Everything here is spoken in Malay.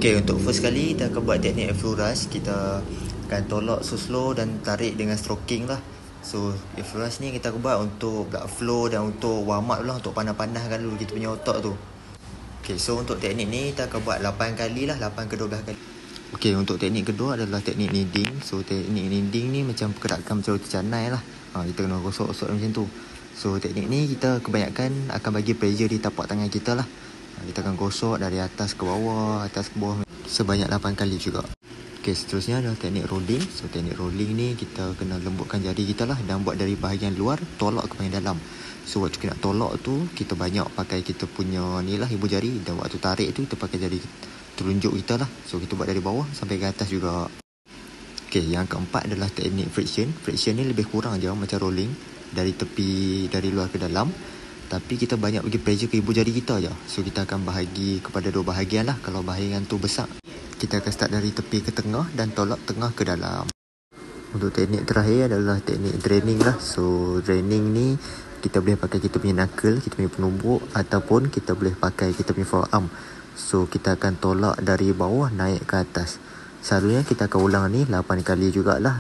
Okay, untuk first kali kita akan buat teknik flow rush. Kita akan tolak slow dan tarik dengan stroking lah. So flow rush ni kita akan buat untuk blood flow dan untuk warm up lah, untuk panas-panaskan dulu kita punya otak tu. Okay, so untuk teknik ni kita akan buat 8 kali lah, 8 ke 12 kali. Okay, untuk teknik kedua adalah teknik kneading. So teknik kneading ni macam pergerakan macam roti canai lah. Kita kena gosok-gosok macam tu. So teknik ni kita kebanyakan akan bagi pressure di tapak tangan kita lah. Kita akan gosok dari atas ke bawah sebanyak 8 kali juga. Okay, seterusnya adalah teknik rolling. So teknik rolling ni kita kena lembutkan jari kita lah dan buat dari bahagian luar tolak ke bahagian dalam. So waktu kita nak tolak tu, kita banyak pakai kita punya ni lah, ibu jari. Dan waktu tarik tu kita pakai jari telunjuk kita lah. So kita buat dari bawah sampai ke atas juga. Okay, yang keempat adalah teknik friction. Friction ni lebih kurang je macam rolling, dari tepi, dari luar ke dalam. Tapi kita banyak bagi pressure ke ibu jari kita je. So kita akan bahagi kepada dua bahagian lah. Kalau bahagian tu besar, kita akan start dari tepi ke tengah dan tolak tengah ke dalam. Untuk teknik terakhir adalah teknik draining lah. So draining ni kita boleh pakai kita punya knuckle, kita punya penumbuk, ataupun kita boleh pakai kita punya forearm. So kita akan tolak dari bawah naik ke atas. Selalunya kita akan ulang ni 8 kali jugalah.